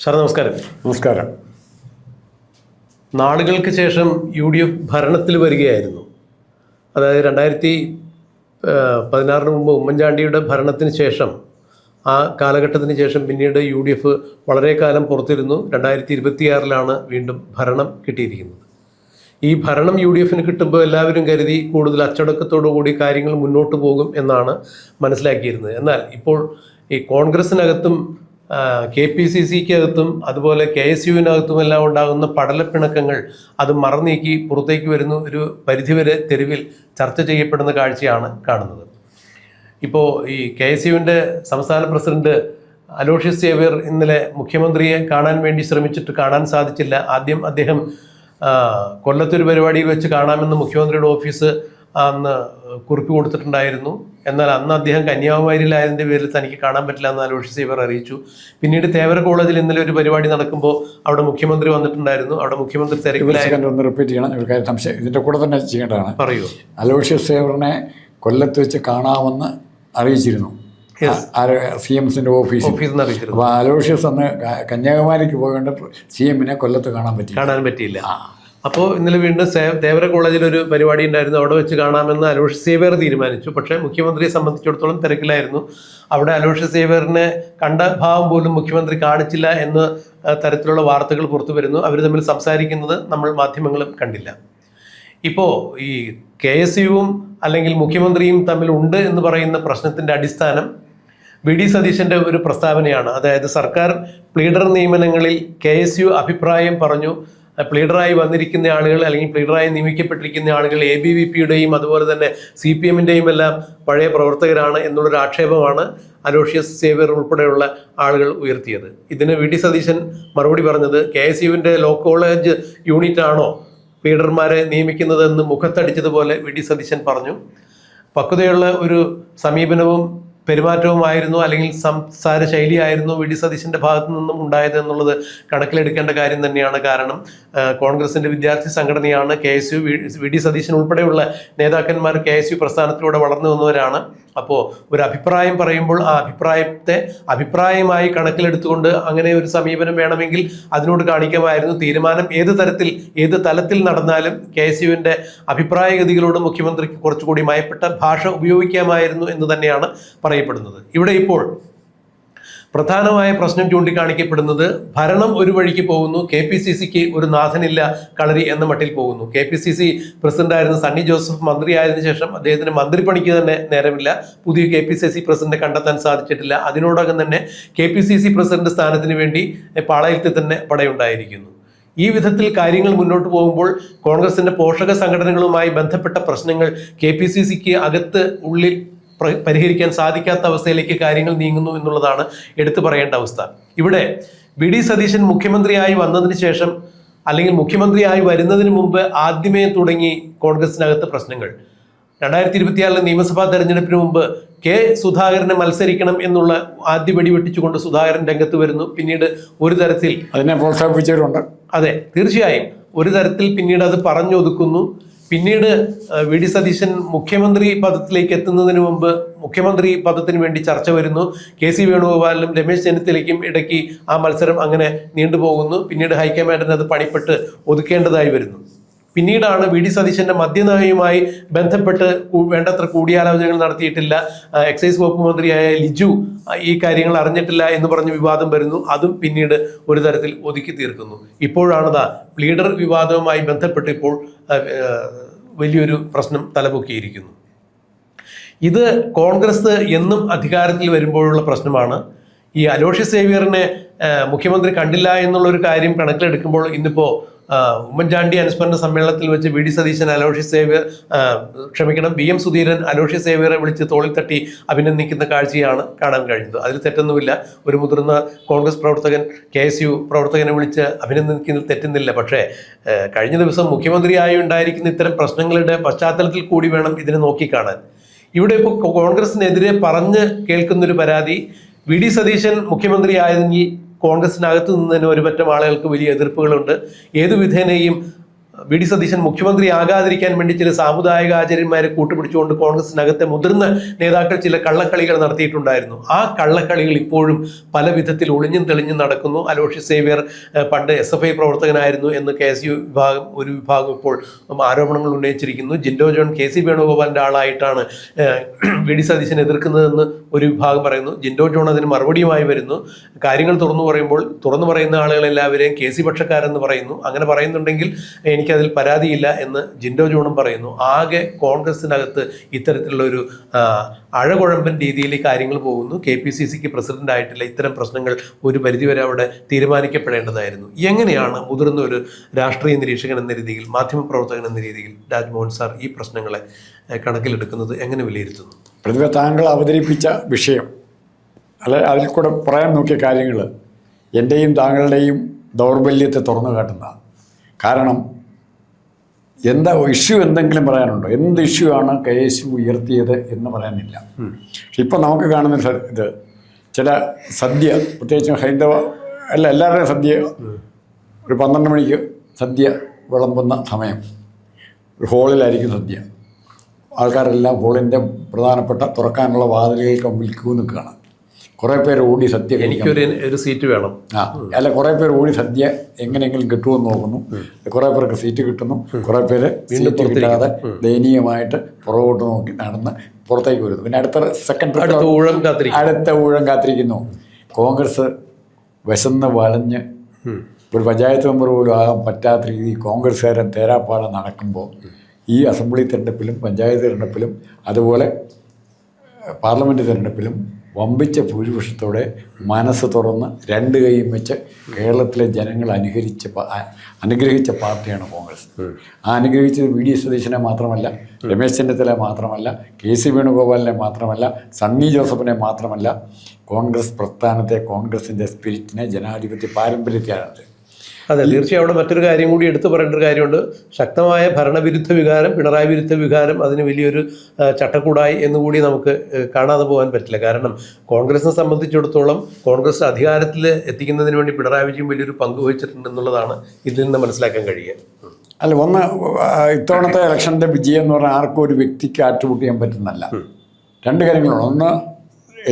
Sir നമസ്കാരം. നമസ്കാരം. നാളുകൾക്ക് ശേഷം UDF ഭരണത്തിൽ വരികയായിരുന്നു. അതായത് 2016 മുമ്പ് ഉമ്മൻചാണ്ടിയുടെ ഭരണത്തിന് ശേഷം, ആ കാലഘട്ടത്തിന് ശേഷം പിന്നീട് UDF വളരെ കാലം പുറത്തിരുന്നു. 2026 വീണ്ടും ഭരണം കിട്ടിയിരിക്കുന്നത്. ഈ ഭരണം UDFന് കിട്ടുമ്പോൾ എല്ലാവരും കരുതി കൂടുതൽ അച്ചടക്കത്തോടു കൂടി കാര്യങ്ങൾ മുന്നോട്ട് പോകും എന്നാണ് മനസ്സിലാക്കിയിരുന്നത്. എന്നാൽ ഇപ്പോൾ ഈ കോൺഗ്രസിനകത്തും KPCCക്കകത്തും അതുപോലെ KSUവിനകത്തും എല്ലാം ഉണ്ടാകുന്ന പടലപ്പിണക്കങ്ങൾ അത് മറന്നീക്കി പുറത്തേക്ക് വരുന്ന ഒരു പരിധിവരെ തെരുവിൽ ചർച്ച ചെയ്യപ്പെടുന്ന കാഴ്ചയാണ് കാണുന്നത്. ഇപ്പോൾ ഈ KSUവിൻ്റെ സംസ്ഥാന പ്രസിഡന്റ് അലോഷ്യസ് സേവ്യർ ഇന്നലെ മുഖ്യമന്ത്രിയെ കാണാൻ വേണ്ടി ശ്രമിച്ചിട്ട് കാണാൻ സാധിച്ചില്ല. ആദ്യം അദ്ദേഹം കൊല്ലത്തൊരു പരിപാടിയിൽ വെച്ച് കാണാമെന്ന് മുഖ്യമന്ത്രിയുടെ ഓഫീസ് അന്ന് കുറിപ്പ് കൊടുത്തിട്ടുണ്ടായിരുന്നു. എന്നാൽ അന്ന് അദ്ദേഹം കന്യാകുമാരിയിലായതിൻ്റെ പേരിൽ തനിക്ക് കാണാൻ പറ്റില്ല എന്ന് അലോഷ്യസ് സേവ്യർ അറിയിച്ചു. പിന്നീട് തേവര കോളേജിൽ ഇന്നലെ ഒരു പരിപാടി നടക്കുമ്പോൾ അവിടെ മുഖ്യമന്ത്രി വന്നിട്ടുണ്ടായിരുന്നു. അവിടെ മുഖ്യമന്ത്രി തിരക്കിലായിരുന്നു. റിപ്പീറ്റ് ചെയ്യണം, ഇതിൻ്റെ കൂടെ തന്നെ ചെയ്യേണ്ടതാണ്. പറയൂ. അലോഷ്യസ് സേവ്യറിനെ കൊല്ലത്ത് വെച്ച് കാണാമെന്ന് അറിയിച്ചിരുന്നു CMസിൻ്റെ ഓഫീസിൽ. അപ്പോൾ അലോഷ്യസ് അന്ന് കന്യാകുമാരിക്ക് പോകേണ്ട CMനെ കൊല്ലത്ത് കാണാൻ പറ്റിയില്ല. അപ്പോൾ ഇന്നലെ വീണ്ടും തേവര കോളേജിൽ ഒരു പരിപാടി ഉണ്ടായിരുന്നു. അവിടെ വെച്ച് കാണാമെന്ന് അലോഷ്യസ് സേവ്യർ തീരുമാനിച്ചു. പക്ഷേ മുഖ്യമന്ത്രിയെ സംബന്ധിച്ചിടത്തോളം തിരക്കിലായിരുന്നു. അവിടെ അലോഷ്യസ് സേവ്യറിനെ കണ്ട ഭാവം പോലും മുഖ്യമന്ത്രി കാണിച്ചില്ല എന്ന തരത്തിലുള്ള വാർത്തകൾ പുറത്തു വരുന്നു. അവർ തമ്മിൽ സംസാരിക്കുന്നത് നമ്മൾ മാധ്യമങ്ങളും കണ്ടില്ല. ഇപ്പോൾ ഈ KSUവും അല്ലെങ്കിൽ മുഖ്യമന്ത്രിയും തമ്മിൽ ഉണ്ട് എന്ന് പറയുന്ന പ്രശ്നത്തിൻ്റെ അടിസ്ഥാനം VD സതീശൻ്റെ ഒരു പ്രസ്താവനയാണ്. അതായത് സർക്കാർ പ്ലീഡർ നിയമനങ്ങളിൽ KSU അഭിപ്രായം പറഞ്ഞു, പ്ലീഡറായി വന്നിരിക്കുന്ന ആളുകൾ അല്ലെങ്കിൽ പ്ലീഡറായി നിയമിക്കപ്പെട്ടിരിക്കുന്ന ആളുകൾ ABVPയുടെയും അതുപോലെ തന്നെ CPMൻ്റെയും എല്ലാം പഴയ പ്രവർത്തകരാണ് എന്നുള്ളൊരു ആക്ഷേപമാണ് അലോഷ്യസ് സേവ്യർ ഉൾപ്പെടെയുള്ള ആളുകൾ ഉയർത്തിയത്. ഇതിന് VD സതീശൻ മറുപടി പറഞ്ഞത് KSUവിൻ്റെ ലോ കോളേജ് യൂണിറ്റ് ആണോ പ്ലീഡർമാരെ നിയമിക്കുന്നതെന്ന് മുഖത്തടിച്ചതുപോലെ VD സതീശൻ പറഞ്ഞു. പക്വതയുള്ള ഒരു സമീപനവും പെരുമാറ്റവുമായിരുന്നു അല്ലെങ്കിൽ സംസാര ശൈലിയായിരുന്നു VD സതീശൻ്റെ ഭാഗത്തു നിന്നും ഉണ്ടായത് എന്നുള്ളത് കണക്കിലെടുക്കേണ്ട കാര്യം തന്നെയാണ്. കാരണം കോൺഗ്രസിൻ്റെ വിദ്യാർത്ഥി സംഘടനയാണ് KSU. VD സതീശൻ ഉൾപ്പെടെയുള്ള നേതാക്കന്മാർ KSU പ്രസ്ഥാനത്തിലൂടെ വളർന്നു വന്നവരാണ്. അപ്പോൾ ഒരു അഭിപ്രായം പറയുമ്പോൾ ആ അഭിപ്രായത്തെ അഭിപ്രായമായി കണക്കിലെടുത്തുകൊണ്ട് അങ്ങനെ ഒരു സമീപനം വേണമെങ്കിൽ അതിനോട് കാണിക്കാമായിരുന്നു. തീരുമാനം ഏത് തലത്തിൽ നടന്നാലും KSUവിൻ്റെ അഭിപ്രായഗതികളോട് മുഖ്യമന്ത്രിക്ക് കുറച്ചുകൂടി മയപ്പെട്ട ഭാഷ ഉപയോഗിക്കാമായിരുന്നു എന്ന് തന്നെയാണ് പറയപ്പെടുന്നത്. ഇവിടെ ഇപ്പോൾ പ്രധാനമായ പ്രശ്നം ചൂണ്ടിക്കാണിക്കപ്പെടുന്നത് ഭരണം ഒരു വഴിക്ക് പോകുന്നു, KPCCക്ക് ഒരു നാഥനില്ല, കളരി എന്ന മട്ടിൽ പോകുന്നു. KPCC പ്രസിഡന്റായിരുന്ന സണ്ണി ജോസഫ് മന്ത്രിയായതിനു ശേഷം അദ്ദേഹത്തിന് മന്ത്രിപ്പണിക്ക് തന്നെ നേരമില്ല. പുതിയ KPCC പ്രസിഡന്റ് കണ്ടെത്താൻ സാധിച്ചിട്ടില്ല. അതിനോടകം തന്നെ KPCC പ്രസിഡന്റ് സ്ഥാനത്തിന് വേണ്ടി പാളയത്തിൽ തന്നെ പടയുണ്ടായിരിക്കുന്നു. ഈ വിധത്തിൽ കാര്യങ്ങൾ മുന്നോട്ട് പോകുമ്പോൾ കോൺഗ്രസിന്റെ പോഷക സംഘടനകളുമായി ബന്ധപ്പെട്ട പ്രശ്നങ്ങൾ KPCCക്ക് അകത്ത് ഉള്ളിൽ പരിഹരിക്കാൻ സാധിക്കാത്ത അവസ്ഥയിലേക്ക് കാര്യങ്ങൾ നീങ്ങുന്നു എന്നുള്ളതാണ് എടുത്തു പറയേണ്ട അവസ്ഥ. ഇവിടെ VD സതീശൻ മുഖ്യമന്ത്രിയായി വന്നതിന് ശേഷം അല്ലെങ്കിൽ മുഖ്യമന്ത്രിയായി വരുന്നതിന് മുമ്പ് ആദ്യമേ തുടങ്ങി കോൺഗ്രസിനകത്ത് പ്രശ്നങ്ങൾ. 2024 നിയമസഭാ തെരഞ്ഞെടുപ്പിന് മുമ്പ് സുധാകരനെ മത്സരിക്കണം എന്നുള്ള ആദ്യ വെടിവെട്ടിച്ചുകൊണ്ട് സുധാകരൻ രംഗത്ത് വരുന്നു. പിന്നീട് ഒരു തരത്തിൽ അതിനെ പ്രോത്സാഹിപ്പിച്ചവരുണ്ട്. അതെ, തീർച്ചയായും ഒരു തരത്തിൽ പിന്നീട് അത് പറഞ്ഞൊതുക്കുന്നു. പിന്നീട് VD സതീശൻ മുഖ്യമന്ത്രി പദത്തിലേക്ക് എത്തുന്നതിന് മുമ്പ് മുഖ്യമന്ത്രി പദത്തിന് വേണ്ടി ചർച്ച വരുന്നു. KC വേണുഗോപാലിനും രമേശ് ചെന്നിത്തലയ്ക്കും ഇടയ്ക്ക് ആ മത്സരം അങ്ങനെ നീണ്ടുപോകുന്നു. പിന്നീട് ഹൈക്കമാൻഡിന് അത് പണിപ്പെട്ട് ഒതുക്കേണ്ടതായി വരുന്നു. പിന്നീടാണ് VD സതീശന്റെ മദ്യനയവുമായി ബന്ധപ്പെട്ട് വേണ്ടത്ര കൂടിയാലോചനകൾ നടത്തിയിട്ടില്ല, എക്സൈസ് വകുപ്പ് മന്ത്രിയായ ലിജു ഈ കാര്യങ്ങൾ അറിഞ്ഞിട്ടില്ല എന്ന് പറഞ്ഞ് വിവാദം വരുന്നു. അതും പിന്നീട് ഒരു തരത്തിൽ ഒതുക്കി തീർക്കുന്നു. ഇപ്പോഴാണ് പ്ലീഡർ വിവാദവുമായി ബന്ധപ്പെട്ട് ഇപ്പോൾ വലിയൊരു പ്രശ്നം തലപൊക്കിയിരിക്കുന്നു. ഇത് കോൺഗ്രസ് എന്നും അധികാരത്തിൽ വരുമ്പോഴുള്ള പ്രശ്നമാണ്. ഈ അലോഷ്യസ് സേവ്യറിനെ മുഖ്യമന്ത്രി കണ്ടില്ല എന്നുള്ളൊരു കാര്യം കണക്കിലെടുക്കുമ്പോൾ ഇന്നിപ്പോൾ ഉമ്മൻചാണ്ടി അനുസ്മരണ സമ്മേളനത്തിൽ വെച്ച് VD സതീശൻ VM സുധീരൻ അലോഷ്യസ് സേവ്യറെ വിളിച്ച് തോളിൽ തട്ടി അഭിനന്ദിക്കുന്ന കാഴ്ചയാണ് കാണാൻ കഴിഞ്ഞത്. അതിൽ തെറ്റൊന്നുമില്ല. ഒരു മുതിർന്ന കോൺഗ്രസ് പ്രവർത്തകൻ KSU പ്രവർത്തകനെ വിളിച്ച് അഭിനന്ദിക്കുന്നതിൽ തെറ്റുന്നില്ല. പക്ഷേ കഴിഞ്ഞ ദിവസം മുഖ്യമന്ത്രിയായി ഉണ്ടായിരിക്കുന്ന ഇത്തരം പ്രശ്നങ്ങളുടെ പശ്ചാത്തലത്തിൽ കൂടി വേണം ഇതിനെ നോക്കിക്കാണാൻ. ഇവിടെ ഇപ്പോൾ കോൺഗ്രസിനെതിരെ പറഞ്ഞ് കേൾക്കുന്നൊരു പരാതി, VD സതീശൻ മുഖ്യമന്ത്രിയായതിൽ കോൺഗ്രസിനകത്ത് നിന്ന് തന്നെ ഒരുപറ്റം ആളുകൾക്ക് വലിയ എതിർപ്പുകളുണ്ട്. ഏതു വിധേനയും വി ഡി സതീശൻ മുഖ്യമന്ത്രി ആകാതിരിക്കാൻ വേണ്ടി ചില സാമുദായിക ആചാര്യന്മാരെ കൂട്ടുപിടിച്ചുകൊണ്ട് കോൺഗ്രസിനകത്തെ മുതിർന്ന നേതാക്കൾ ചില കള്ളക്കളികൾ നടത്തിയിട്ടുണ്ടായിരുന്നു. ആ കള്ളക്കളികൾ ഇപ്പോഴും പല വിധത്തിൽ ഒളിഞ്ഞും തെളിഞ്ഞും നടക്കുന്നു. അലോഷ്യസ് സേവ്യർ പണ്ട് SFI പ്രവർത്തകനായിരുന്നു എന്ന് KSU ഒരു വിഭാഗം ഇപ്പോൾ ആരോപണങ്ങൾ ഉന്നയിച്ചിരിക്കുന്നു. ജിൻഡോ ജോൺ KC വേണുഗോപാലിൻ്റെ ആളായിട്ടാണ് വി ഡി സതീശനെ എതിർക്കുന്നതെന്ന് ഒരു വിഭാഗം പറയുന്നു. ജിൻഡോ ജോൺ അതിന് മറുപടിയുമായി വരുന്നു. കാര്യങ്ങൾ തുറന്നു പറയുന്ന ആളുകളെല്ലാവരെയും KC പക്ഷക്കാരെന്ന് പറയുന്നു. അങ്ങനെ പറയുന്നുണ്ടെങ്കിൽ എനിക്കതിൽ പരാതിയില്ല എന്ന് ജിൻഡോ ജോണും പറയുന്നു. ആകെ കോൺഗ്രസിനകത്ത് ഇത്തരത്തിലുള്ള ഒരു അഴകുഴമ്പൻ രീതിയിൽ ഈ കാര്യങ്ങൾ പോകുന്നു. KPCCക്ക് പ്രസിഡന്റ് ആയിട്ടില്ല. ഇത്തരം പ്രശ്നങ്ങൾ ഒരു പരിധിവരെ അവിടെ തീരുമാനിക്കപ്പെടേണ്ടതായിരുന്നു. എങ്ങനെയാണ് മുതിർന്ന ഒരു രാഷ്ട്രീയ നിരീക്ഷകൻ എന്ന രീതിയിൽ, മാധ്യമപ്രവർത്തകൻ എന്ന രീതിയിൽ രാജ്മോഹൻ സാർ ഈ പ്രശ്നങ്ങളെ കണക്കിലെടുക്കുന്നത് എങ്ങനെ വിലയിരുത്തുന്നു? പ്രതിഭ, താങ്കൾ അവതരിപ്പിച്ച വിഷയം അതിൽ കൂടെ പറയാൻ നോക്കിയ കാര്യങ്ങൾ എൻ്റെയും താങ്കളുടെയും ദൗർബല്യത്തെ തുറന്നു കാട്ടുന്നതാണ്. കാരണം എന്താ ഇഷ്യൂ എന്തെങ്കിലും പറയാനുണ്ടോ? എന്ത് ഇഷ്യൂ ആണ് KSU ഉയർത്തിയത് എന്ന് പറയാനില്ല. പക്ഷെ ഇപ്പം നമുക്ക് കാണുന്ന ഇത് ചില സദ്യ, പ്രത്യേകിച്ചും ഹൈന്ദവ എല്ലാവരുടെയും സദ്യ ഒരു 12 മണിക്ക് സദ്യ വിളമ്പുന്ന സമയം, ഒരു ഹോളിലായിരിക്കും സദ്യ. ആൾക്കാരെല്ലാം ഹോളിൻ്റെ പ്രധാനപ്പെട്ട തുറക്കാനുള്ള വാതിലുകൾക്ക് മുമ്പിൽ ക്യൂ നിൽക്കുകയാണ്. കുറേ പേര് ഓടി സദ്യ എനിക്കൊരു സീറ്റ് വേണം. കുറേ പേര് ഓടി സദ്യ എങ്ങനെയെങ്കിലും കിട്ടുമെന്ന് നോക്കുന്നു. കുറേ പേർക്ക് സീറ്റ് കിട്ടുന്നു. കുറേ പേര് സീറ്റ് കിട്ടാതെ ദയനീയമായിട്ട് പുറകോട്ട് നോക്കി നടന്ന് പുറത്തേക്ക് വരുന്നു. പിന്നെ അടുത്ത ഊഴം കാത്തിരിക്കുന്നു. കോൺഗ്രസ് വിശന്ന് വലഞ്ഞ് ഒരു പഞ്ചായത്ത് മെമ്പർ പോലും ആകാൻ പറ്റാത്ത രീതിയിൽ കോൺഗ്രസ്സുകാരൻ തേരാപ്പാടം നടക്കുമ്പോൾ ഈ അസംബ്ലി തെരഞ്ഞെടുപ്പിലും പഞ്ചായത്ത് തെരഞ്ഞെടുപ്പിലും അതുപോലെ പാർലമെൻറ്റ് തെരഞ്ഞെടുപ്പിലും വമ്പിച്ച ഭൂരിപക്ഷത്തോടെ മനസ്സ് തുറന്ന് 2 കൈയും വെച്ച് കേരളത്തിലെ ജനങ്ങൾ അനുഗ്രഹിച്ച പാർട്ടിയാണ് കോൺഗ്രസ്. ആ അനുഗ്രഹിച്ചത് വി ഡി സതീശനെ മാത്രമല്ല, രമേശ് ചെന്നിത്തല മാത്രമല്ല, KC വേണുഗോപാലിനെ മാത്രമല്ല, സണ്ണി ജോസഫിനെ മാത്രമല്ല, കോൺഗ്രസ് പ്രസ്ഥാനത്തെ, കോൺഗ്രസിൻ്റെ സ്പിരിറ്റിനെ, ജനാധിപത്യ പാരമ്പര്യത്തെയാണ്. അതെ, തീർച്ചയായും അവിടെ മറ്റൊരു കാര്യം കൂടി എടുത്തു പറയേണ്ട ഒരു കാര്യമുണ്ട്. ശക്തമായ ഭരണവിരുദ്ധ വികാരം, പിണറായി വിരുദ്ധ വികാരം അതിന് വലിയൊരു ചട്ടക്കൂടായി എന്നുകൂടി നമുക്ക് കാണാതെ പോകാൻ പറ്റില്ല. കാരണം കോൺഗ്രസിനെ സംബന്ധിച്ചിടത്തോളം കോൺഗ്രസ് അധികാരത്തിൽ എത്തിക്കുന്നതിന് വേണ്ടി പിണറായി വിജയൻ വലിയൊരു പങ്ക് വഹിച്ചിട്ടുണ്ടെന്നുള്ളതാണ് ഇതിൽ നിന്ന് മനസ്സിലാക്കാൻ കഴിയുക. ഒന്ന് ഇത്തവണത്തെ ഇലക്ഷൻ്റെ വിജയം എന്ന് പറഞ്ഞാൽ ആർക്കും ഒരു വ്യക്തിക്ക് ആട്രിബ്യൂട്ട് ചെയ്യാൻ പറ്റുന്നല്ല. 2 കാര്യങ്ങളുണ്ട്. ഒന്ന്,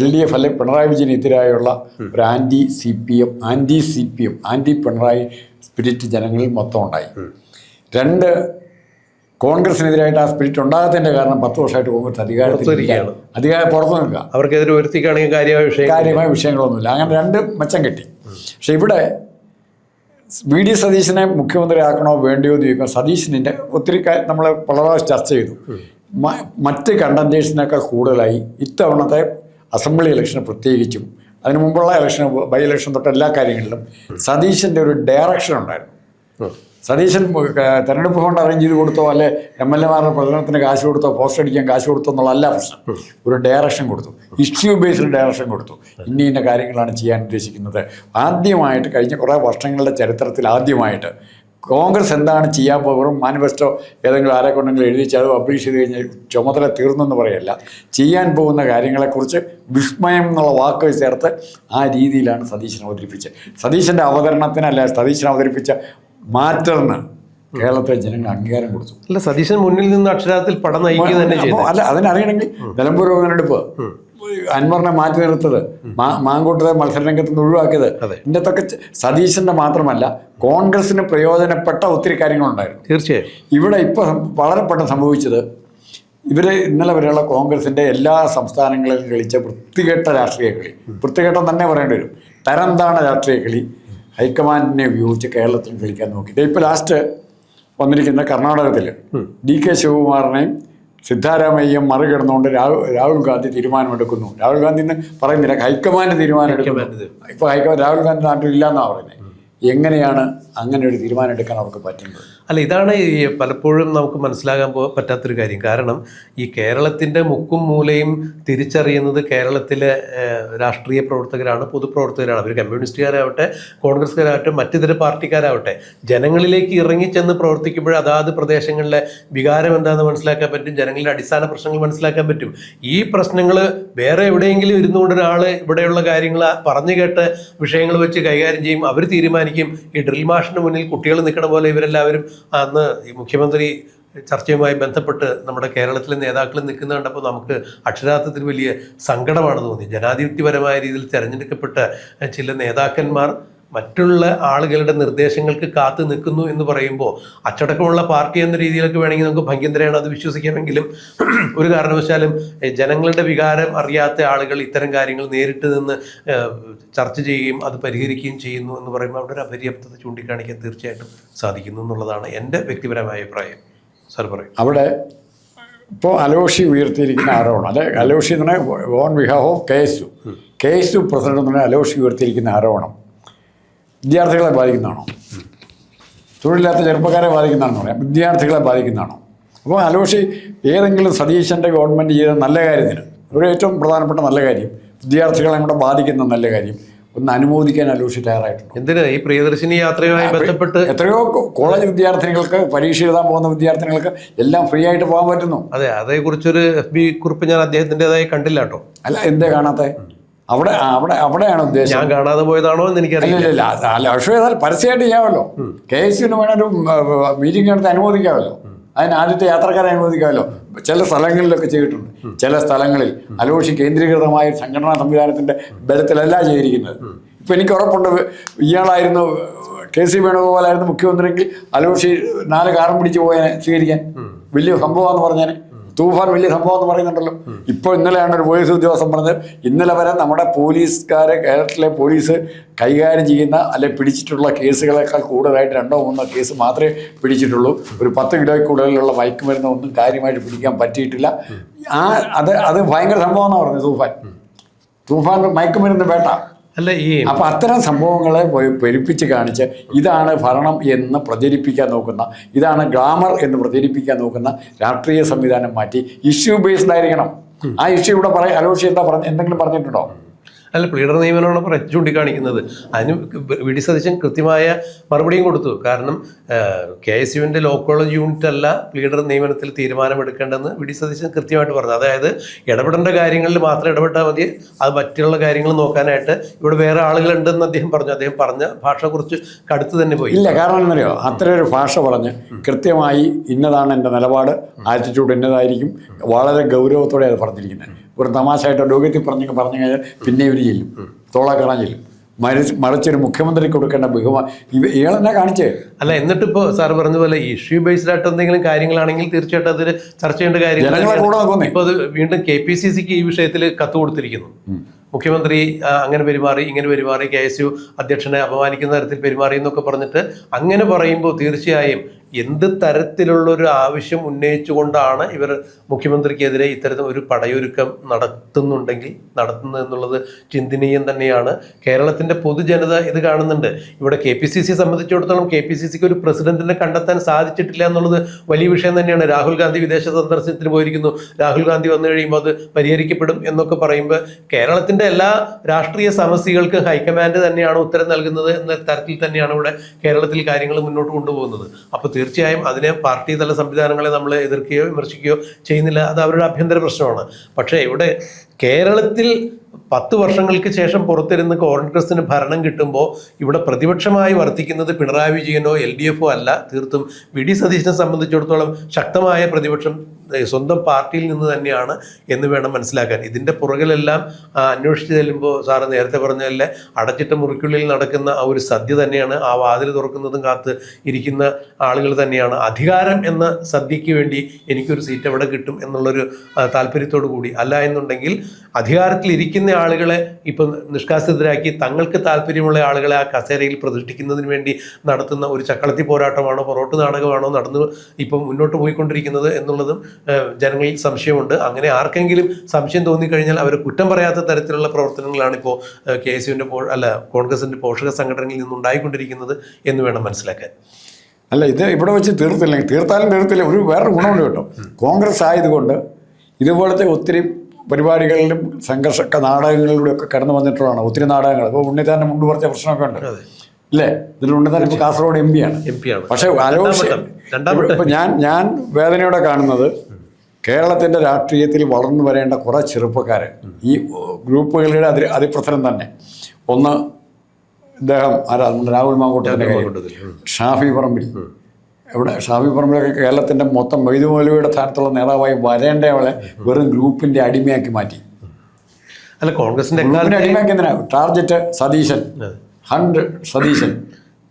LDF അല്ലെ പിണറായി വിജയനെതിരായുള്ള ഒരു anti CPM anti Pinarayi spirit ജനങ്ങളിൽ മൊത്തം ഉണ്ടായി. 2, കോൺഗ്രസിനെതിരായിട്ട് ആ സ്പിരിറ്റ് ഉണ്ടാകാത്തതിൻ്റെ കാരണം 10 വർഷമായിട്ട് കോൺഗ്രസ് അധികാരം പുറത്തു നിൽക്കുക. അവർക്കെതിരെ ഉയർത്തിക്കാണെങ്കിൽ കാര്യമായ വിഷയങ്ങളൊന്നുമില്ല. അങ്ങനെ 2 മെച്ചം കിട്ടി. പക്ഷെ ഇവിടെ വി ഡി സതീശനെ മുഖ്യമന്ത്രി ആക്കണോ വേണ്ടിയോ എന്ന് ചോദിക്കുമ്പോൾ സതീശനിൻ്റെ ഒത്തിരി നമ്മൾ വളരെ ചർച്ച ചെയ്തു. മറ്റ് കണ്ടൻറ്റേഴ്സിനേക്കാൾ കൂടുതലായി ഇത്തവണത്തെ അസംബ്ലി ഇലക്ഷന് പ്രത്യേകിച്ചും അതിന് മുമ്പുള്ള ബൈ ഇലക്ഷൻ തൊട്ട് എല്ലാ കാര്യങ്ങളിലും സതീശൻ്റെ ഒരു ഡയറക്ഷൻ ഉണ്ടായിരുന്നു. സതീശൻ തെരഞ്ഞെടുപ്പ് ഫണ്ട് അറേഞ്ച് ചെയ്ത് കൊടുത്തോ അല്ലെ MLA-മാരുടെ പ്രചരണത്തിന് കാശ് കൊടുത്തോ പോസ്റ്റ് അടിക്കാൻ കാശ് കൊടുത്തോ എന്നുള്ളതല്ല പ്രശ്നം. ഒരു ഡയറക്ഷൻ കൊടുത്തു, ഇഷ്യൂ ബേസ്ഡ് ഡയറക്ഷൻ കൊടുത്തു. ഇന്ന കാര്യങ്ങളാണ് ചെയ്യാൻ ഉദ്ദേശിക്കുന്നത്. ആദ്യമായിട്ട് കഴിഞ്ഞ കുറേ വർഷങ്ങളുടെ ചരിത്രത്തിൽ ആദ്യമായിട്ട് കോൺഗ്രസ് എന്താണ് ചെയ്യാൻ പോകും മാനിഫെസ്റ്റോ ഏതെങ്കിലും ആരെ കൊണ്ടെങ്കിലും എഴുതിച്ച് അത് പബ്ലിഷ് ചെയ്ത് കഴിഞ്ഞാൽ ചുമതല തീർന്നെന്ന് പറയല്ല, ചെയ്യാൻ പോകുന്ന കാര്യങ്ങളെക്കുറിച്ച് വിസ്മയം എന്നുള്ള വാക്ക് ചേർത്ത് ആ രീതിയിലാണ് സതീശൻ അവതരിപ്പിച്ചത്. സതീശൻ്റെ അവതരണത്തിനല്ല, സതീശൻ അവതരിപ്പിച്ച മാറ്ററിന് കേരളത്തിലെ ജനങ്ങൾ അംഗീകാരം കൊടുത്തു. അല്ല, സതീശൻ മുന്നിൽ നിന്ന് അക്ഷരാർത്ഥത്തിൽ പടം നയിക്കുക തന്നെ ചെയ്തു. അല്ല, അതിനറിയണമെങ്കിൽ നിലമ്പൂർ ഉപതെരഞ്ഞെടുപ്പ് അൻവറിനെ മാറ്റി നിർത്തത്, മാങ്കൂട്ടത്തെ മത്സരരംഗത്ത് നിന്ന് ഒഴിവാക്കിയത്, ഇതിൻ്റെ അകത്തൊക്കെ സതീശൻ്റെ മാത്രമല്ല കോൺഗ്രസിന് പ്രയോജനപ്പെട്ട ഒത്തിരി കാര്യങ്ങളുണ്ടായിരുന്നു. തീർച്ചയായും ഇവിടെ ഇപ്പോൾ വളരെ പെട്ടെന്ന് സംഭവിച്ചത്, ഇന്നലെ വരെയുള്ള കോൺഗ്രസിൻ്റെ എല്ലാ സംസ്ഥാനങ്ങളിലും കളിച്ച വൃത്തികെട്ട രാഷ്ട്രീയ കളി, വൃത്തികെട്ടം തന്നെ പറയേണ്ടി വരും, തരംതാണ രാഷ്ട്രീയ കളി ഹൈക്കമാൻഡിനെ ഉപയോഗിച്ച് കേരളത്തിൽ കളിക്കാൻ നോക്കി. ഇപ്പോൾ ലാസ്റ്റ് വന്നിരിക്കുന്ന കർണാടകത്തിൽ DK ശിവകുമാറിനെയും സിദ്ധാരാമയ്യം മറികടന്നുകൊണ്ട് രാഹുൽ ഗാന്ധി തീരുമാനമെടുക്കുന്നു. രാഹുൽ ഗാന്ധി എന്ന് പറയുന്നില്ല, ഹൈക്കമാൻഡ് തീരുമാനം എടുക്കുന്നു. ഇപ്പോൾ രാഹുൽ ഗാന്ധി നാട്ടിലില്ലെന്നാണ് പറയുന്നത്. എങ്ങനെയാണ് അങ്ങനെ ഒരു തീരുമാനം എടുക്കാൻ അവർക്ക് പറ്റുന്നത്? അല്ല, ഇതാണ് ഈ പലപ്പോഴും നമുക്ക് മനസ്സിലാകാൻ പറ്റാത്തൊരു കാര്യം. കാരണം ഈ കേരളത്തിൻ്റെ മുക്കും മൂലയും തിരിച്ചറിയുന്നത് കേരളത്തിലെ രാഷ്ട്രീയ പ്രവർത്തകരാണ്, പൊതുപ്രവർത്തകരാണ്. അവർ കമ്മ്യൂണിസ്റ്റുകാരാവട്ടെ, കോൺഗ്രസ്സുകാരാവട്ടെ, മറ്റിതര പാർട്ടിക്കാരാവട്ടെ, ജനങ്ങളിലേക്ക് ഇറങ്ങിച്ചെന്ന് പ്രവർത്തിക്കുമ്പോൾ അതാത് പ്രദേശങ്ങളിലെ വികാരം എന്താണെന്ന് മനസ്സിലാക്കാൻ പറ്റും, ജനങ്ങളുടെ അടിസ്ഥാന പ്രശ്നങ്ങൾ മനസ്സിലാക്കാൻ പറ്റും. ഈ പ്രശ്നങ്ങൾ വേറെ എവിടെയെങ്കിലും ഇരുന്നുകൊണ്ട് ഒരാൾ ഇവിടെയുള്ള കാര്യങ്ങൾ പറഞ്ഞു കേട്ട് വിഷയങ്ങൾ വെച്ച് കൈകാര്യം ചെയ്യും. അവർ തീരുമാനിക്കും. ഈ ഡ്രിൽ മാഷിന് മുന്നിൽ കുട്ടികൾ നിൽക്കണ പോലെ ഇവരെല്ലാവരും അന്ന് ഈ മുഖ്യമന്ത്രി ചർച്ചയുമായി ബന്ധപ്പെട്ട് നമ്മുടെ കേരളത്തിലെ നേതാക്കൾ നിൽക്കുന്ന കണ്ടപ്പോൾ നമുക്ക് അക്ഷരാർത്ഥത്തിൽ വലിയ സങ്കടമാണ് തോന്നി. ജനാധിപത്യപരമായ രീതിയിൽ തിരഞ്ഞെടുക്കപ്പെട്ട ചില നേതാക്കന്മാർ മറ്റുള്ള ആളുകളുടെ നിർദ്ദേശങ്ങൾക്ക് കാത്തു നിൽക്കുന്നു എന്ന് പറയുമ്പോൾ അച്ചടക്കമുള്ള പാർട്ടി എന്ന രീതിയിലൊക്കെ വേണമെങ്കിൽ നമുക്ക് ഭംഗ്യന്തരമാണ് അത് വിശ്വസിക്കാമെങ്കിലും ഒരു കാരണവശാലും ജനങ്ങളുടെ വികാരം അറിയാത്ത ആളുകൾ ഇത്തരം കാര്യങ്ങൾ നേരിട്ട് നിന്ന് ചർച്ച ചെയ്യുകയും അത് പരിഹരിക്കുകയും ചെയ്യുന്നു എന്ന് പറയുമ്പോൾ അവിടെ ഒരു അപര്യാപ്തത ചൂണ്ടിക്കാണിക്കാൻ തീർച്ചയായിട്ടും സാധിക്കുന്നു എന്നുള്ളതാണ് എൻ്റെ വ്യക്തിപരമായ അഭിപ്രായം. സാർ പറയും. അവിടെ ഇപ്പോൾ അലോഷി ഉയർത്തിയിരിക്കുന്ന ആരോപണം, അല്ലെ അലോഷി എന്ന് പറഞ്ഞാൽ on behalf of K S U president എന്ന് പറഞ്ഞാൽ അലോഷി ഉയർത്തിയിരിക്കുന്ന ആരോപണം വിദ്യാർത്ഥികളെ ബാധിക്കുന്നതാണോ, തൊഴിലില്ലാത്ത ചെറുപ്പക്കാരെ ബാധിക്കുന്നതാണെന്ന് പറയാം, വിദ്യാർത്ഥികളെ ബാധിക്കുന്നതാണോ? അപ്പോൾ അലോഷി ഏതെങ്കിലും സതീശൻ്റെ ഗവൺമെൻറ് ചെയ്ത നല്ല കാര്യത്തിന്, ഒരു ഏറ്റവും പ്രധാനപ്പെട്ട നല്ല കാര്യം, വിദ്യാർത്ഥികളെ കൂടെ ബാധിക്കുന്ന നല്ല കാര്യം ഒന്ന് അനുമോദിക്കാൻ അലോഷി തയ്യാറായിട്ടുണ്ട്. എന്തിനാ ഈ പ്രിയദർശിനി യാത്രയുമായി ബന്ധപ്പെട്ട് എത്രയോ കോളേജ് വിദ്യാർത്ഥിനികൾക്ക്, പരീക്ഷ എഴുതാൻ പോകുന്ന വിദ്യാർത്ഥിനികൾക്ക് എല്ലാം ഫ്രീ ആയിട്ട് പോകാൻ പറ്റുന്നു. അതെ, അതേക്കുറിച്ചൊരു FB കുറിപ്പ് ഞാൻ അദ്ദേഹത്തിൻ്റെതായി കണ്ടില്ല കേട്ടോ. അല്ല, എന്തേ കാണാത്ത? അവിടെയാണ് ഉദ്ദേശം. ഞാൻ കാണാതെ പോയതാണോ എന്ന് എനിക്കറിയില്ല. പക്ഷേ പരസ്യമായിട്ട് ചെയ്യാമല്ലോ. KSU വേണൊരു മീറ്റിംഗ് നടത്തി അനുമോദിക്കാമല്ലോ. അതിന് ആദ്യത്തെ യാത്രക്കാരെ അനുവദിക്കാമല്ലോ. ചില സ്ഥലങ്ങളിലൊക്കെ ചെയ്തിട്ടുണ്ട്. ചില സ്ഥലങ്ങളിൽ അലോഷി കേന്ദ്രീകൃതമായ സംഘടനാ സംവിധാനത്തിൻ്റെ ബലത്തിലല്ല ചെയ്തിരിക്കുന്നത്. ഇപ്പം എനിക്ക് ഉറപ്പുണ്ട്, ഇയാളായിരുന്നു KC വേണുഗോപാലായിരുന്നു മുഖ്യമന്ത്രിയെങ്കിൽ അലോഷി 4 കാറും പിടിച്ച് പോയതിനെ സ്വീകരിക്കാൻ. വലിയ സംഭവമാണെന്ന് പറഞ്ഞാൽ തൂഫാൻ വലിയ സംഭവം എന്ന് പറയുന്നുണ്ടല്ലോ. ഇപ്പോൾ ഇന്നലെയാണ് ഒരു പോലീസ് ഉദ്യോഗസ്ഥൻ പറഞ്ഞത്, ഇന്നലെ വരെ നമ്മുടെ പോലീസുകാരെ, കേരളത്തിലെ പോലീസ് കൈകാര്യം ചെയ്യുന്ന അല്ലെ പിടിച്ചിട്ടുള്ള കേസുകളേക്കാൾ കൂടുതലായിട്ട് 2 3 കേസ് മാത്രമേ പിടിച്ചിട്ടുള്ളൂ. ഒരു 10 കിലോയിൽ കൂടുതലുള്ള മയക്കുമരുന്ന് ഒന്നും കാര്യമായിട്ട് പിടിക്കാൻ പറ്റിയിട്ടില്ല. അത് ഭയങ്കര സംഭവമെന്നാണ് പറഞ്ഞത്. തൂഫാൻ മയക്കുമരുന്ന് വേട്ട. അല്ല, അപ്പം അത്തരം സംഭവങ്ങളെ പെരുപ്പിച്ച് കാണിച്ച് ഇതാണ് ഭരണം എന്ന് പ്രചരിപ്പിക്കാൻ നോക്കുന്ന, ഇതാണ് ഗ്ലാമർ എന്ന് പ്രചരിപ്പിക്കാൻ നോക്കുന്ന രാഷ്ട്രീയ സംവിധാനം മാറ്റി ഇഷ്യൂ ബേസ്ഡ് ആയിരിക്കണം. ആ ഇഷ്യൂ ഇവിടെ അലോഷി എന്തെങ്കിലും പറഞ്ഞിട്ടുണ്ടോ? അല്ല, പ്ലീഡർ നിയമനമാണ് ചൂണ്ടിക്കാണിക്കുന്നത്. അതിന് VD സതീശൻ കൃത്യമായ മറുപടിയും കൊടുത്തു. കാരണം KSUവിൻ്റെ ലോ കോളേജ് യൂണിറ്റ് അല്ല പ്ലീഡർ നിയമനത്തിൽ തീരുമാനമെടുക്കേണ്ടതെന്ന് VD സതീശൻ കൃത്യമായിട്ട് പറഞ്ഞു. അതായത് ഇടപെടേണ്ട കാര്യങ്ങളിൽ മാത്രം ഇടപെട്ടാൽ മതി, അത് മറ്റുള്ള കാര്യങ്ങൾ നോക്കാനായിട്ട് ഇവിടെ വേറെ ആളുകളുണ്ടെന്ന് അദ്ദേഹം പറഞ്ഞു. അദ്ദേഹം പറഞ്ഞ ഭാഷ കുറിച്ച് കടുത്ത് തന്നെ പോയി. ഇല്ല, കാരണം എന്നറിയോ, അത്ര ഒരു ഭാഷ പറഞ്ഞ് കൃത്യമായി ഇന്നതാണ് എൻ്റെ നിലപാട്, ആറ്റിറ്റ്യൂഡ് ഇന്നതായിരിക്കും, വളരെ ഗൗരവത്തോടെ അത് പറഞ്ഞിരിക്കുന്നത്. ഒരു തമാശയായിട്ട് ലോകത്തിൽ പറഞ്ഞു കഴിഞ്ഞാൽ പിന്നെ ഇവർ ചെല്ലും, തോള കാണാൻ ചെല്ലും. മറിച്ചൊരു മുഖ്യമന്ത്രി കൊടുക്കേണ്ട ഇയാളെന്നെ കാണിച്ചേ. അല്ല, എന്നിട്ടിപ്പോൾ സാർ പറഞ്ഞ പോലെ ഇഷ്യൂ ബേസ്ഡ് ആയിട്ട് എന്തെങ്കിലും കാര്യങ്ങളാണെങ്കിൽ തീർച്ചയായിട്ടും അതിൽ ചർച്ച ചെയ്യേണ്ട കാര്യങ്ങൾ. ഇപ്പോൾ അത് വീണ്ടും KPCCക്ക് ഈ വിഷയത്തിൽ കത്ത് കൊടുത്തിരിക്കുന്നു. മുഖ്യമന്ത്രി അങ്ങനെ പെരുമാറി, ഇങ്ങനെ പെരുമാറി, KSU അധ്യക്ഷനെ അപമാനിക്കുന്ന തരത്തിൽ പെരുമാറി എന്നൊക്കെ പറഞ്ഞിട്ട് അങ്ങനെ പറയുമ്പോൾ തീർച്ചയായും എന്ത് തരത്തിലുള്ളൊരു ആവശ്യം ഉന്നയിച്ചുകൊണ്ടാണ് ഇവർ മുഖ്യമന്ത്രിക്കെതിരെ ഇത്തരത്തിൽ ഒരു പടയൊരുക്കം നടത്തുന്നത് എന്നുള്ളത് ചിന്തനീയം തന്നെയാണ്. കേരളത്തിൻ്റെ പൊതുജനത ഇത് കാണുന്നുണ്ട്. ഇവിടെ KPCC സംബന്ധിച്ചിടത്തോളം KPCCക്ക് ഒരു പ്രസിഡന്റിനെ കണ്ടെത്താൻ സാധിച്ചിട്ടില്ല എന്നുള്ളത് വലിയ വിഷയം തന്നെയാണ്. രാഹുൽ ഗാന്ധി വിദേശ സന്ദർശനത്തിന് പോയിരിക്കുന്നു. രാഹുൽ ഗാന്ധി വന്നു കഴിയുമ്പോൾ അത് പരിഹരിക്കപ്പെടും എന്നൊക്കെ പറയുമ്പോൾ കേരളത്തിൻ്റെ എല്ലാ രാഷ്ട്രീയ സമസ്യകൾക്കും ഹൈക്കമാൻഡ് തന്നെയാണ് ഉത്തരം നൽകുന്നത് എന്ന തരത്തിൽ തന്നെയാണ് ഇവിടെ കേരളത്തിൽ കാര്യങ്ങൾ മുന്നോട്ട് കൊണ്ടുപോകുന്നത്. അപ്പോൾ തീർച്ചയായും അതിനെ പാർട്ടി തല സംവിധാനങ്ങളെ നമ്മൾ എതിർക്കുകയോ വിമർശിക്കുകയോ ചെയ്യുന്നില്ല, അത് അവരുടെ ആഭ്യന്തര പ്രശ്നമാണ്. പക്ഷേ ഇവിടെ കേരളത്തിൽ 10 വർഷങ്ങൾക്ക് ശേഷം പുറത്തിരുന്ന് കോൺഗ്രസിന് ഭരണം കിട്ടുമ്പോൾ ഇവിടെ പ്രതിപക്ഷമായി വർത്തിക്കുന്നത് പിണറായി വിജയനോ LDFോ അല്ല, തീർത്തും VD സതീശനെ സംബന്ധിച്ചിടത്തോളം ശക്തമായ പ്രതിപക്ഷം സ്വന്തം പാർട്ടിയിൽ നിന്ന് തന്നെയാണ് എന്ന് വേണം മനസ്സിലാക്കാൻ. ഇതിൻ്റെ പുറകിലെല്ലാം അന്വേഷിച്ച് ചെല്ലുമ്പോൾ സാറ് നേരത്തെ പറഞ്ഞതല്ലേ, അടച്ചിട്ട മുറിക്കുള്ളിൽ നടക്കുന്ന ആ ഒരു സദ്യ തന്നെയാണ്. ആ വാതിൽ തുറക്കുന്നതും കാത്ത് ഇരിക്കുന്ന ആളുകൾ തന്നെയാണ്. അധികാരം എന്ന സദ്യയ്ക്ക് വേണ്ടി എനിക്കൊരു സീറ്റ് എവിടെ കിട്ടും എന്നുള്ളൊരു താല്പര്യത്തോടു കൂടി, അല്ല എന്നുണ്ടെങ്കിൽ അധികാരത്തിൽ ഇരിക്കുന്ന ആളുകളെ ഇപ്പം നിഷ്കാസിതരാക്കി തങ്ങൾക്ക് താല്പര്യമുള്ള ആളുകളെ ആ കസേരയിൽ പ്രതിഷ്ഠിക്കുന്നതിന് വേണ്ടി നടത്തുന്ന ഒരു ചക്കളത്തി പോരാട്ടമാണോ, പൊറോട്ട് നാടകമാണോ ഇപ്പം മുന്നോട്ട് പോയിക്കൊണ്ടിരിക്കുന്നത് എന്നുള്ളതും ജനങ്ങളിൽ സംശയമുണ്ട്. അങ്ങനെ ആർക്കെങ്കിലും സംശയം തോന്നിക്കഴിഞ്ഞാൽ അവർ കുറ്റം പറയാത്ത തരത്തിലുള്ള പ്രവർത്തനങ്ങളാണ് ഇപ്പോൾ KSUവിൻ്റെ കോൺഗ്രസിൻ്റെ പോഷക സംഘടനകളിൽ നിന്നുണ്ടായിക്കൊണ്ടിരിക്കുന്നത് എന്ന് വേണം മനസ്സിലാക്കാൻ. അല്ല, ഇത് ഇവിടെ വെച്ച് തീർത്താലും ഒരു വേറൊരു ഗുണമുണ്ട് കേട്ടോ. കോൺഗ്രസ് ആയതുകൊണ്ട് ഇതുപോലത്തെ ഒത്തിരി പരിപാടികളിലും സംഘർഷ നാടകങ്ങളിലൂടെയൊക്കെ കടന്നു വന്നിട്ടുള്ളതാണ് ഒത്തിരി നാടകങ്ങൾ. ഇപ്പോൾ ഉണ്ണിത്താൻ്റെ മുമ്പ് കുറച്ച പ്രശ്നമൊക്കെ ഉണ്ട് ഇല്ലേ? ഇതിൽ ഉണ്ണിത്താൻ ഇപ്പോൾ കാസർഗോഡ് MP ആണ്. പക്ഷേ ഇപ്പം ഞാൻ വേദനയോടെ കാണുന്നത് കേരളത്തിൻ്റെ രാഷ്ട്രീയത്തിൽ വളർന്നു വരേണ്ട കുറേ ചെറുപ്പക്കാർ ഈ ഗ്രൂപ്പുകളുടെ അതിപ്രസരം തന്നെ. ഒന്ന് ഇദ്ദേഹം രാഹുൽ മാങ്കൂട്ടത്തിൻ്റെ കാര്യം, ഷാഫി പറമ്പിൽ, ഇവിടെ ഷാഫി പറമ്പിലൊക്കെ കേരളത്തിൻ്റെ മൊത്തം മൊയ്തു മൗലവിയുടെ സ്ഥാനത്തുള്ള നേതാവായി വരേണ്ടവളെ വെറും ഗ്രൂപ്പിൻ്റെ അടിമയാക്കി മാറ്റി. അല്ല, കോൺഗ്രസിന്റെ ഗ്രൂപ്പിൻ്റെ അടിമയാക്കി എന്തിനാ? ടാർഗറ്റ് സതീശൻ, 100 സതീശൻ.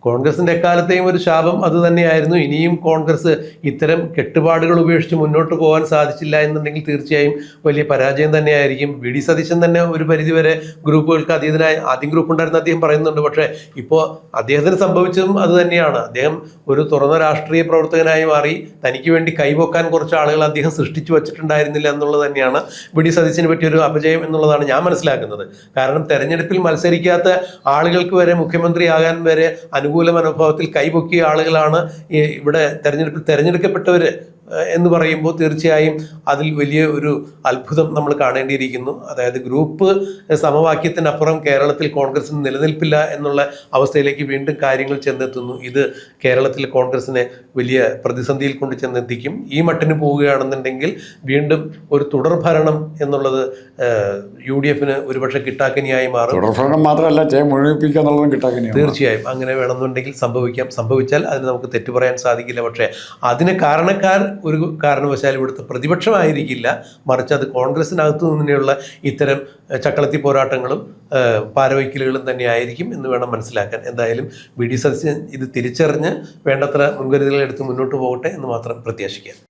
കോൺഗ്രസിന്റെ എക്കാലത്തെയും ഒരു ശാപം അത് തന്നെയായിരുന്നു. ഇനിയും കോൺഗ്രസ് ഇത്തരം കെട്ടുപാടുകൾ ഉപേക്ഷിച്ച് മുന്നോട്ട് പോകാൻ സാധിച്ചില്ല എന്നുണ്ടെങ്കിൽ തീർച്ചയായും വലിയ പരാജയം തന്നെയായിരിക്കും. വി ഡി സതീശൻ തന്നെ ഒരു പരിധിവരെ ഗ്രൂപ്പുകൾക്ക് അതീതനായി, ആദ്യം ഗ്രൂപ്പ് ഉണ്ടായിരുന്ന അദ്ദേഹം പറയുന്നുണ്ട്. പക്ഷേ ഇപ്പോൾ അദ്ദേഹത്തിന് സംഭവിച്ചതും അത് തന്നെയാണ്. അദ്ദേഹം ഒരു തുറന്ന രാഷ്ട്രീയ പ്രവർത്തകനായി മാറി. തനിക്ക് വേണ്ടി കൈവക്കാൻ കുറച്ച് ആളുകൾ അദ്ദേഹം സൃഷ്ടിച്ചു വച്ചിട്ടുണ്ടായിരുന്നില്ല എന്നുള്ളത് തന്നെയാണ് വി ഡി സതീശന് പറ്റിയൊരു അപജയം എന്നുള്ളതാണ് ഞാൻ മനസ്സിലാക്കുന്നത്. കാരണം തെരഞ്ഞെടുപ്പിൽ മത്സരിക്കാത്ത ആളുകൾക്ക് വരെ മുഖ്യമന്ത്രിയാകാൻ വരെ അനുകൂല മനോഭാവത്തിൽ കൈപൊക്കിയ ആളുകളാണ് ഇവിടെ തെരഞ്ഞെടുക്കപ്പെട്ടവർ എന്ന് പറയുമ്പോൾ തീർച്ചയായും അതിൽ വലിയ ഒരു അത്ഭുതം നമ്മൾ കാണേണ്ടിയിരിക്കുന്നു. അതായത് ഗ്രൂപ്പ് സമവാക്യത്തിനപ്പുറം കേരളത്തിൽ കോൺഗ്രസിന് നിലനിൽപ്പില്ല എന്നുള്ള അവസ്ഥയിലേക്ക് വീണ്ടും കാര്യങ്ങൾ ചെന്നെത്തുന്നു. ഇത് കേരളത്തിൽ കോൺഗ്രസിനെ വലിയ പ്രതിസന്ധിയിൽ കൊണ്ട് ചെന്നെത്തിക്കും. ഈ മട്ടിന് പോവുകയാണെന്നുണ്ടെങ്കിൽ വീണ്ടും ഒരു തുടർഭരണം എന്നുള്ളത് UDF-ന് ഒരുപക്ഷെ കിട്ടാക്കനിയായി മാറും. തുടർഭരണം മാത്രമല്ല, മുഴുവിപ്പിക്കുക എന്നുള്ളതും കിട്ടാക്കനിയാണ്. തീർച്ചയായും അങ്ങനെ വേണമെന്നുണ്ടെങ്കിൽ സംഭവിച്ചാൽ അതിന് നമുക്ക് തെറ്റു പറയാൻ സാധിക്കില്ല. പക്ഷേ അതിന് കാരണക്കാർ ഒരു കാരണവശാലും ഇവിടുത്തെ പ്രതിപക്ഷമായിരിക്കില്ല, മറിച്ച് അത് കോൺഗ്രസിനകത്തു നിന്നുള്ള ഇത്തരം ചക്കളത്തി പോരാട്ടങ്ങളും പാരവയ്ക്കലുകളും തന്നെയായിരിക്കും എന്ന് വേണം മനസ്സിലാക്കാൻ. എന്തായാലും വി ഡി സതീശൻ ഇത് തിരിച്ചറിഞ്ഞ് വേണ്ടത്ര മുൻകരുതലുകൾ എടുത്ത് മുന്നോട്ട് പോകട്ടെ എന്ന് മാത്രം പ്രത്യാശിക്കാം.